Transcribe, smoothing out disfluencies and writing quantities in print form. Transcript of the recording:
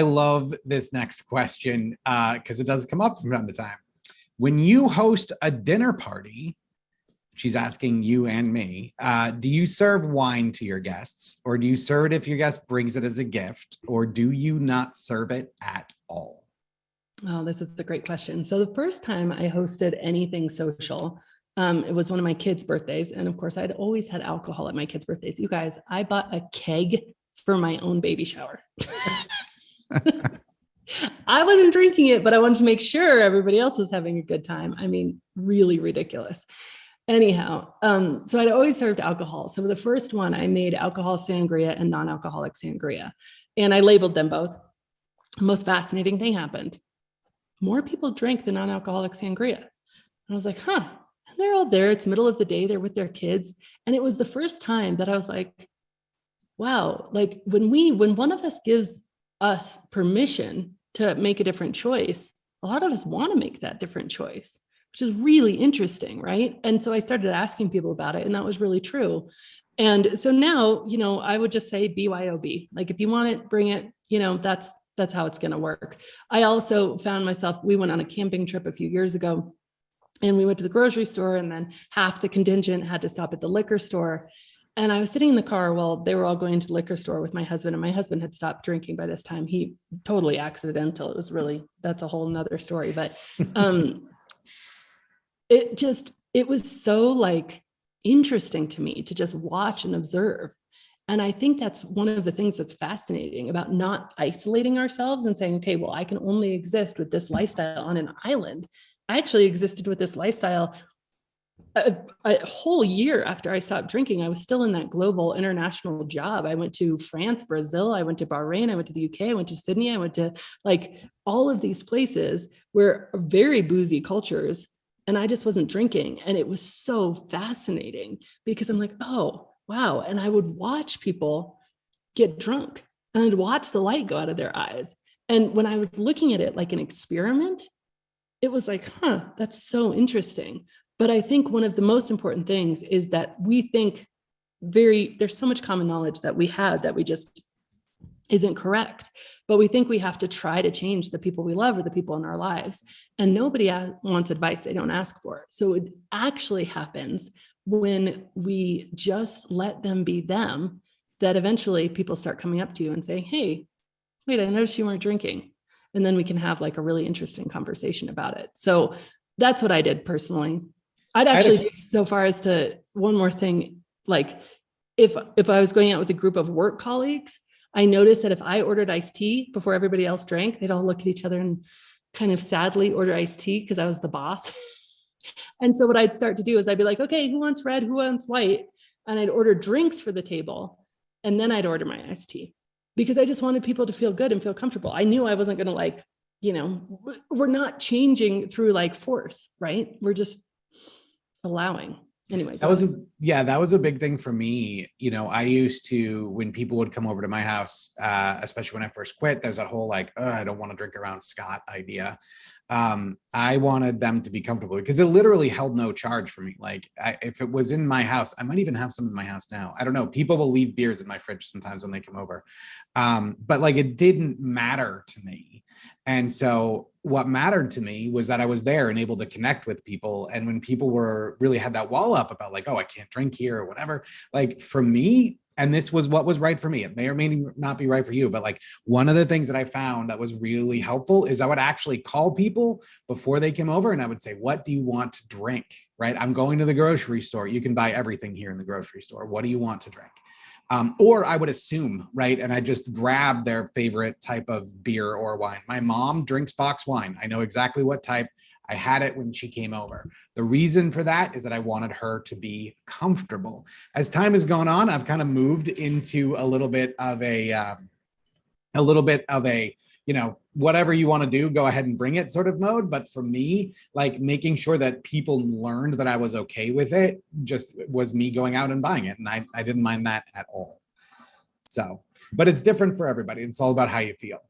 I love this next question because it does come up from time to time. When you host a dinner party, she's asking you and me, do you serve wine to your guests, or do you serve it if your guest brings it as a gift, or do you not serve it at all? Oh, this is a great question. So the first time I hosted anything social, it was one of my kids' birthdays. And of course, I'd always had alcohol at my kids' birthdays. You guys, I bought a keg for my own baby shower. I wasn't drinking it, but I wanted to make sure everybody else was having a good time. I mean, really ridiculous. Anyhow, so I'd always served alcohol. So the first one, I made alcohol sangria and non-alcoholic sangria, and I labeled them both. The most fascinating thing happened. More people drank the non-alcoholic sangria. And I was like, huh, and they're all there. It's middle of the day. They're with their kids. And it was the first time that I was like, wow, like when one of us gives us permission to make a different choice, a lot of us want to make that different choice, which is really interesting, right? And so I started asking people about it, and that was really true. And so now, I would just say BYOB. Like, if you want it, bring it. That's how it's going to work. I also found myself, we went on a camping trip a few years ago, and we went to the grocery store, and then half the contingent had to stop at the liquor store. And I was sitting in the car while they were all going to the liquor store with my husband, and my husband had stopped drinking by this time. He totally accidental. It was really, that's a whole nother story. But it was so like interesting to me to just watch and observe. And I think that's one of the things that's fascinating about not isolating ourselves and saying, okay, well, I can only exist with this lifestyle on an island. I actually existed with this lifestyle a whole year after I stopped drinking. I was still in that global international job. I went to France, Brazil, I went to Bahrain, I went to the UK, I went to Sydney, I went to like all of these places where very boozy cultures, and I just wasn't drinking. And it was so fascinating because I'm like, oh, wow. And I would watch people get drunk, and I'd watch the light go out of their eyes. And when I was looking at it like an experiment, it was like, huh, that's so interesting. But I think one of the most important things is that we think there's so much common knowledge that we have that we just isn't correct. But we think we have to try to change the people we love or the people in our lives. And nobody wants advice they don't ask for. So it actually happens when we just let them be them, that eventually people start coming up to you and saying, hey, wait, I noticed you weren't drinking. And then we can have like a really interesting conversation about it. So that's what I did personally. I'd actually do so far as to one more thing. Like if I was going out with a group of work colleagues, I noticed that if I ordered iced tea before everybody else drank, they'd all look at each other and kind of sadly order iced tea because I was the boss. And so what I'd start to do is I'd be like, okay, who wants red? Who wants white? And I'd order drinks for the table. And then I'd order my iced tea because I just wanted people to feel good and feel comfortable. I knew I wasn't going to we're not changing through like force, right? We're just allowing. Anyway, that was a big thing for me. I used to, when people would come over to my house, especially when I first quit, there's that whole like, I don't want to drink around Scott idea. I wanted them to be comfortable because it literally held no charge for me. Like if it was in my house, I might even have some in my house now. I don't know. People will leave beers in my fridge sometimes when they come over. But like, it didn't matter to me. And so what mattered to me was that I was there and able to connect with people. And when people really had that wall up about like, oh, I can't drink here or whatever, like for me, and this was what was right for me. It may or may not be right for you, but like one of the things that I found that was really helpful is I would actually call people before they came over and I would say, what do you want to drink? Right? I'm going to the grocery store. You can buy everything here in the grocery store. What do you want to drink? Or I would assume, right? And I just grab their favorite type of beer or wine. My mom drinks box wine. I know exactly what type. I had it when she came over. The reason for that is that I wanted her to be comfortable. As time has gone on, I've kind of moved into a little bit of a, whatever you want to do, go ahead and bring it sort of mode. But for me, like making sure that people learned that I was okay with it just was me going out and buying it. And I didn't mind that at all. So, but it's different for everybody. It's all about how you feel.